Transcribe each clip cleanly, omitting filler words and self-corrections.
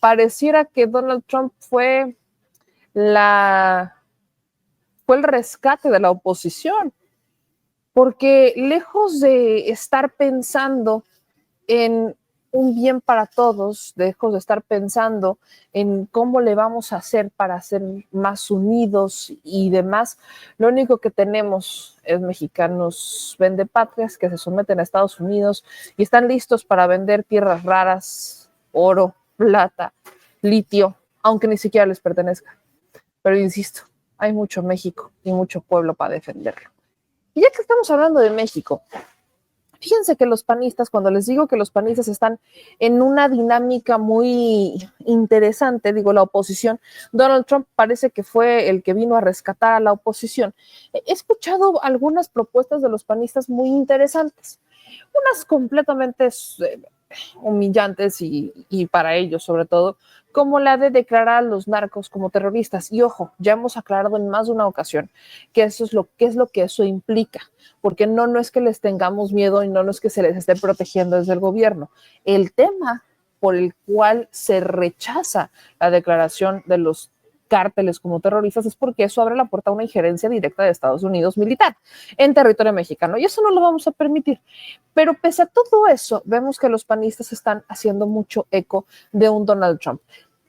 pareciera que Donald Trump fue el rescate de la oposición, porque lejos de estar pensando en un bien para todos, lejos de estar pensando en cómo le vamos a hacer para ser más unidos y demás, lo único que tenemos es mexicanos vendepatrias que se someten a Estados Unidos y están listos para vender tierras raras, oro, plata, litio, aunque ni siquiera les pertenezca. Pero insisto, hay mucho México y mucho pueblo para defenderlo. Y ya que estamos hablando de México, fíjense que los panistas, cuando les digo que los panistas están en una dinámica muy interesante, digo la oposición, Donald Trump parece que fue el que vino a rescatar a la oposición. He escuchado algunas propuestas de los panistas muy interesantes, unas completamente humillantes y para ellos sobre todo, como la de declarar a los narcos como terroristas. Y ojo, ya hemos aclarado en más de una ocasión que eso es lo que eso implica, porque no es que les tengamos miedo y no es que se les esté protegiendo desde el gobierno. El tema por el cual se rechaza la declaración de los cárteles como terroristas es porque eso abre la puerta a una injerencia directa de Estados Unidos militar en territorio mexicano, y eso no lo vamos a permitir. Pero pese a todo eso, vemos que los panistas están haciendo mucho eco de un Donald Trump.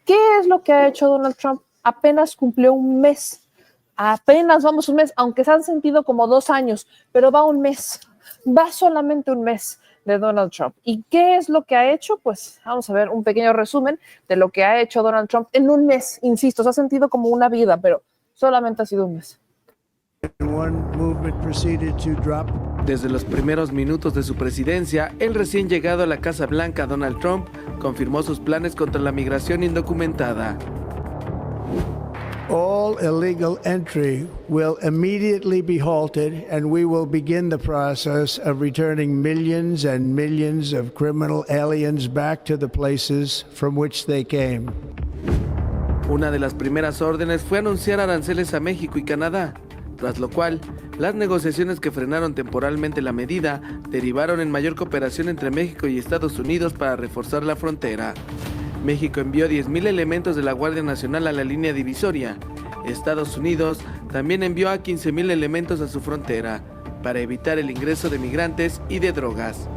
¿Qué es lo que ha hecho Donald Trump? Apenas cumplió un mes, aunque se han sentido como 2 años, pero va solamente un mes de Donald Trump. ¿Y qué es lo que ha hecho? Pues vamos a ver un pequeño resumen de lo que ha hecho Donald Trump en un mes. Insisto, se ha sentido como una vida, pero solamente ha sido un mes. Desde los primeros minutos de su presidencia, el recién llegado a la Casa Blanca, Donald Trump, confirmó sus planes contra la migración indocumentada. All illegal entry will immediately be halted, and we will begin the process of returning millions and millions of criminal aliens back to the places from which they came. Una de las primeras órdenes fue anunciar aranceles a México y Canadá, tras lo cual las negociaciones que frenaron temporalmente la medida derivaron en mayor cooperación entre México y Estados Unidos para reforzar la frontera. México envió 10,000 elementos de la Guardia Nacional a la línea divisoria. Estados Unidos también envió a 15,000 elementos a su frontera para evitar el ingreso de migrantes y de drogas.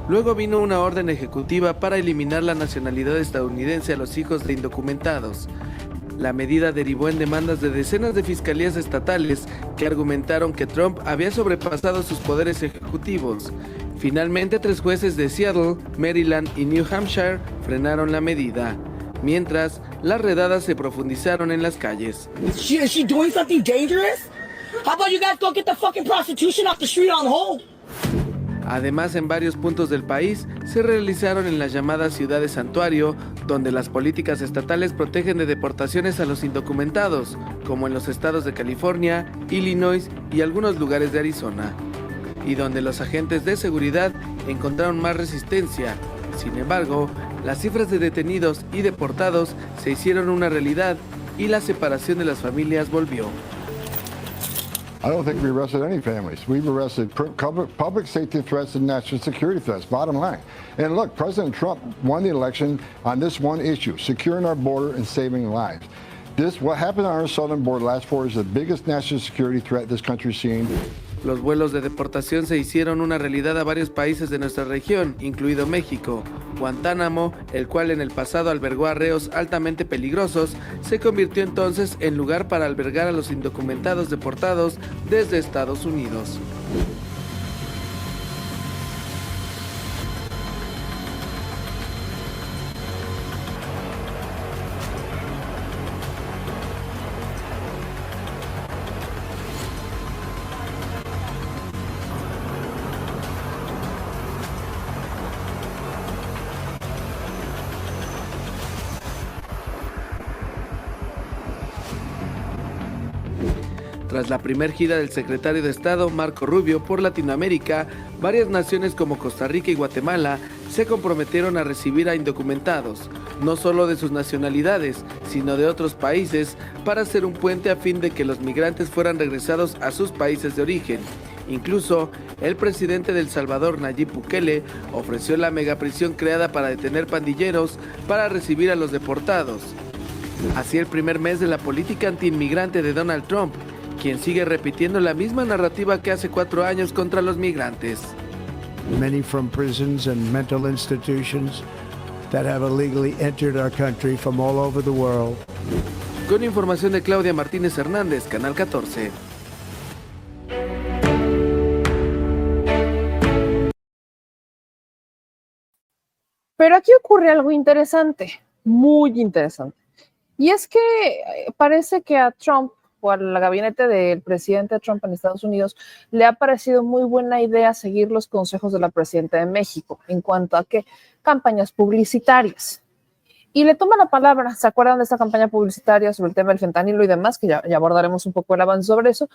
Luego vino una orden ejecutiva para eliminar la nacionalidad estadounidense a los hijos de indocumentados. La medida derivó en demandas de decenas de fiscalías estatales que argumentaron que Trump había sobrepasado sus poderes ejecutivos. Finalmente, 3 jueces de Seattle, Maryland y New Hampshire frenaron la medida, mientras las redadas se profundizaron en las calles. Is she doing something dangerous? How about you guys go get the fucking prostitution off the street on hold? Además, en varios puntos del país se realizaron en las llamadas ciudades santuario, donde las políticas estatales protegen de deportaciones a los indocumentados, como en los estados de California, Illinois y algunos lugares de Arizona, y donde los agentes de seguridad encontraron más resistencia. Sin embargo, las cifras de detenidos y deportados se hicieron una realidad y la separación de las familias volvió. I don't think we arrested any families. We've arrested public safety threats and national security threats, bottom line. And look, President Trump won the election on this one issue, securing our border and saving lives. What happened on our southern border last fall is the biggest national security threat this country's seen. Los vuelos de deportación se hicieron una realidad a varios países de nuestra región, incluido México. Guantánamo, el cual en el pasado albergó a reos altamente peligrosos, se convirtió entonces en lugar para albergar a los indocumentados deportados desde Estados Unidos. Tras la primer gira del secretario de Estado, Marco Rubio, por Latinoamérica, varias naciones como Costa Rica y Guatemala se comprometieron a recibir a indocumentados, no solo de sus nacionalidades, sino de otros países, para hacer un puente a fin de que los migrantes fueran regresados a sus países de origen. Incluso, el presidente de El Salvador, Nayib Bukele, ofreció la megaprisión creada para detener pandilleros para recibir a los deportados. Así el primer mes de la política antiinmigrante de Donald Trump, quien sigue repitiendo la misma narrativa que hace 4 años contra los migrantes. Many from prisons and mental institutions that have illegally entered our country from all over the world. Con información de Claudia Martínez Hernández, Canal 14. Pero aquí ocurre algo interesante, muy interesante. Y es que parece que a Trump o al gabinete del presidente Trump en Estados Unidos le ha parecido muy buena idea seguir los consejos de la presidenta de México en cuanto a qué campañas publicitarias. Y le toma la palabra, ¿se acuerdan de esta campaña publicitaria sobre el tema del fentanilo y demás? Que ya abordaremos un poco el avance sobre eso,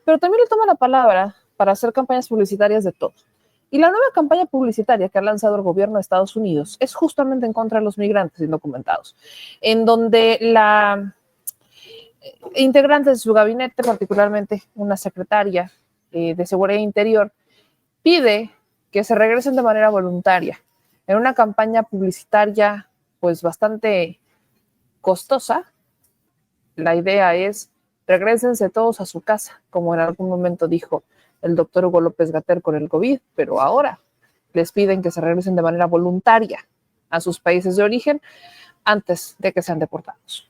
pero también le toma la palabra para hacer campañas publicitarias de todo. Y la nueva campaña publicitaria que ha lanzado el gobierno de Estados Unidos es justamente en contra de los migrantes indocumentados, en donde la integrante de su gabinete, particularmente una secretaria de Seguridad Interior, pide que se regresen de manera voluntaria en una campaña publicitaria pues bastante costosa. La idea es regrésense todos a su casa, como en algún momento dijo el doctor Hugo López-Gatell con el COVID, pero ahora les piden que se regresen de manera voluntaria a sus países de origen antes de que sean deportados.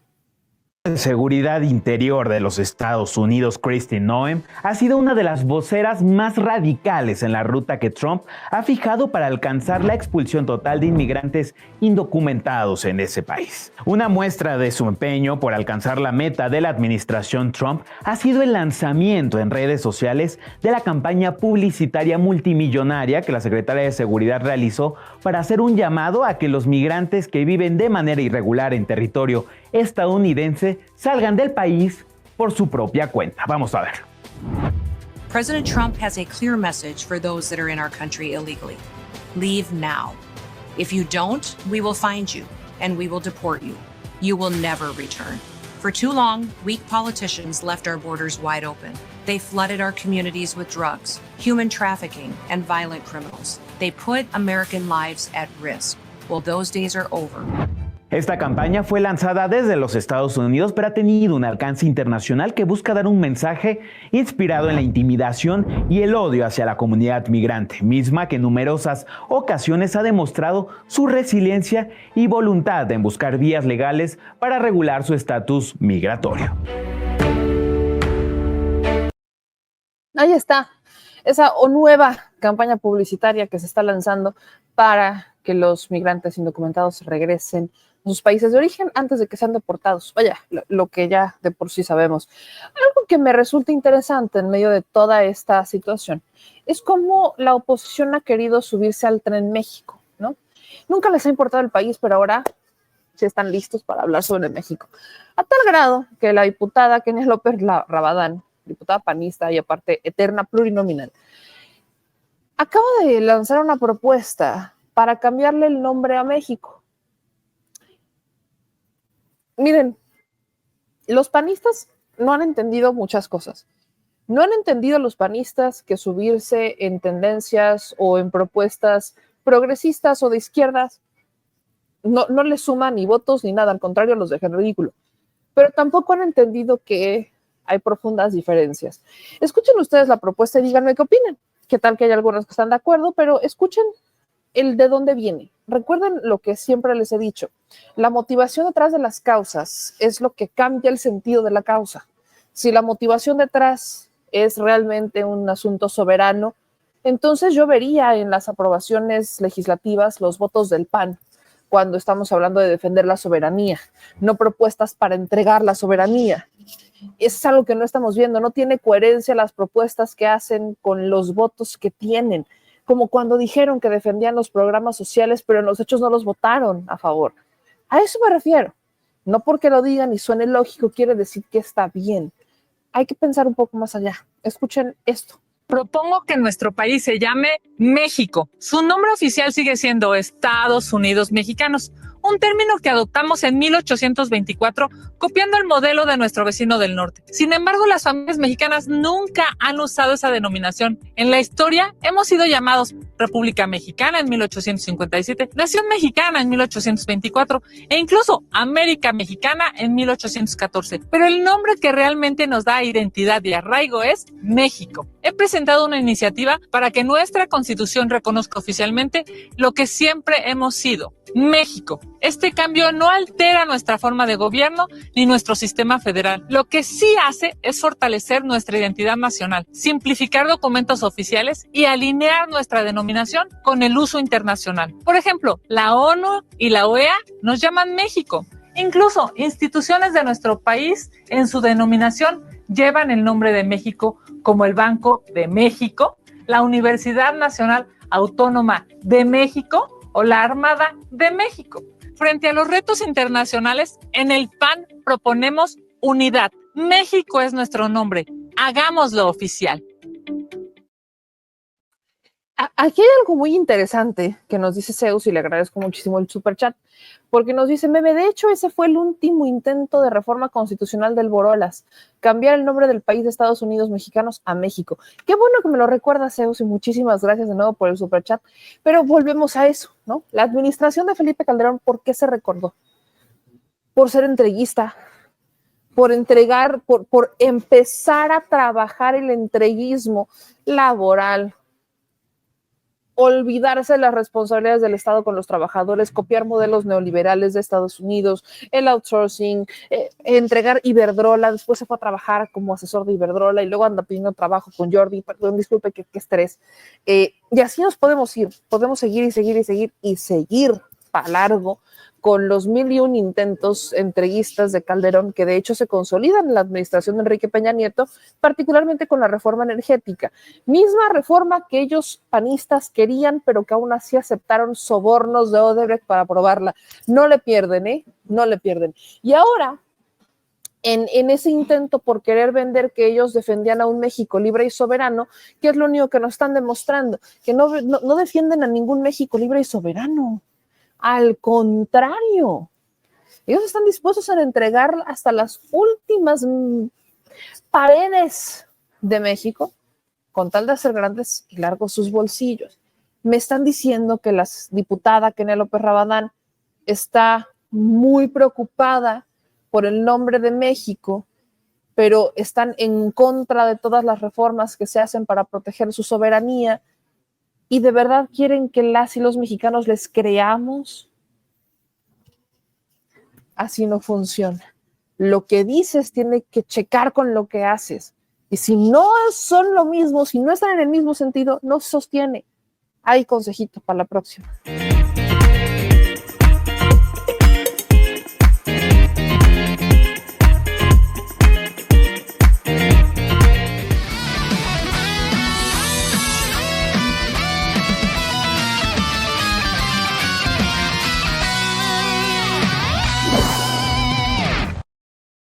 De Seguridad Interior de los Estados Unidos, Kristi Noem, ha sido una de las voceras más radicales en la ruta que Trump ha fijado para alcanzar la expulsión total de inmigrantes indocumentados en ese país. Una muestra de su empeño por alcanzar la meta de la administración Trump ha sido el lanzamiento en redes sociales de la campaña publicitaria multimillonaria que la Secretaría de Seguridad realizó para hacer un llamado a que los migrantes que viven de manera irregular en territorio estadounidense salgan del país por su propia cuenta. Vamos a ver. President Trump has a clear message for those that are in our country illegally. Leave now. If you don't, we will find you and we will deport you. You will never return. For too long, weak politicians left our borders wide open. They flooded our communities with drugs, human trafficking, and violent criminals. They put American lives at risk. Well, those days are over. Esta campaña fue lanzada desde los Estados Unidos, pero ha tenido un alcance internacional que busca dar un mensaje inspirado en la intimidación y el odio hacia la comunidad migrante, misma que en numerosas ocasiones ha demostrado su resiliencia y voluntad en buscar vías legales para regular su estatus migratorio. Ahí está, esa nueva campaña publicitaria que se está lanzando para que los migrantes indocumentados regresen a sus países de origen antes de que sean deportados. Vaya, lo que ya de por sí sabemos. Algo que me resulta interesante en medio de toda esta situación es cómo la oposición ha querido subirse al tren México, ¿no? Nunca les ha importado el país, pero ahora sí están listos para hablar sobre México. A tal grado que la diputada Kenia López Rabadán, diputada panista y aparte eterna plurinominal, acaba de lanzar una propuesta para cambiarle el nombre a México. Miren, los panistas no han entendido muchas cosas. No han entendido los panistas que subirse en tendencias o en propuestas progresistas o de izquierdas no les suma ni votos ni nada, al contrario, los deja en ridículo. Pero tampoco han entendido que hay profundas diferencias. Escuchen ustedes la propuesta y díganme qué opinan. Qué tal que hay algunos que están de acuerdo, pero escuchen el de dónde viene. Recuerden lo que siempre les he dicho. La motivación detrás de las causas es lo que cambia el sentido de la causa. Si la motivación detrás es realmente un asunto soberano, entonces yo vería en las aprobaciones legislativas los votos del PAN cuando estamos hablando de defender la soberanía, no propuestas para entregar la soberanía. Eso es algo que no estamos viendo. No tiene coherencia las propuestas que hacen con los votos que tienen, como cuando dijeron que defendían los programas sociales, pero en los hechos no los votaron a favor. A eso me refiero. No porque lo digan y suene lógico quiere decir que está bien. Hay que pensar un poco más allá. Escuchen esto. Propongo que nuestro país se llame México. Su nombre oficial sigue siendo Estados Unidos Mexicanos. un término que adoptamos en 1824, copiando el modelo de nuestro vecino del norte. Sin embargo, las familias mexicanas nunca han usado esa denominación. En la historia hemos sido llamados República Mexicana en 1857, Nación Mexicana en 1824 e incluso América Mexicana en 1814. Pero el nombre que realmente nos da identidad y arraigo es México. He presentado una iniciativa para que nuestra Constitución reconozca oficialmente lo que siempre hemos sido, México. Este cambio no altera nuestra forma de gobierno ni nuestro sistema federal. Lo que sí hace es fortalecer nuestra identidad nacional, simplificar documentos oficiales y alinear nuestra denominación con el uso internacional. Por ejemplo, la ONU y la OEA nos llaman México. Incluso instituciones de nuestro país en su denominación llevan el nombre de México, como el Banco de México, la Universidad Nacional Autónoma de México o la Armada de México. Frente a los retos internacionales, en el PAN proponemos unidad. México es nuestro nombre. Hagámoslo oficial. Aquí hay algo muy interesante que nos dice Zeus y le agradezco muchísimo el superchat, porque nos dice, Meme, de hecho ese fue el último intento de reforma constitucional del Borolas, cambiar el nombre del país de Estados Unidos mexicanos a México. Qué bueno que me lo recuerda Zeus y muchísimas gracias de nuevo por el superchat, pero volvemos a eso, ¿no? La administración de Felipe Calderón, ¿por qué se recordó? Por ser entreguista, por entregar, por empezar a trabajar el entreguismo laboral, olvidarse de las responsabilidades del Estado con los trabajadores, copiar modelos neoliberales de Estados Unidos, el outsourcing, entregar Iberdrola, después se fue a trabajar como asesor de Iberdrola y luego anda pidiendo trabajo con Jordi, perdón, disculpe, qué estrés. Y así nos podemos ir, podemos seguir y seguir y seguir y seguir para largo con los 1001 intentos entreguistas de Calderón, que de hecho se consolidan en la administración de Enrique Peña Nieto, particularmente con la reforma energética. Misma reforma que ellos panistas querían, pero que aún así aceptaron sobornos de Odebrecht para aprobarla. No le pierden, no le pierden. Y ahora, en ese intento por querer vender que ellos defendían a un México libre y soberano, ¿qué es lo único que nos están demostrando? Que no defienden a ningún México libre y soberano. Al contrario, ellos están dispuestos a entregar hasta las últimas paredes de México con tal de hacer grandes y largos sus bolsillos. Me están diciendo que la diputada Kenia López Rabadán está muy preocupada por el nombre de México, pero están en contra de todas las reformas que se hacen para proteger su soberanía. ¿Y de verdad quieren que las y los mexicanos les creamos? Así no funciona. Lo que dices tiene que checar con lo que haces. Y si no son lo mismo, si no están en el mismo sentido, no se sostiene. Hay consejito para la próxima.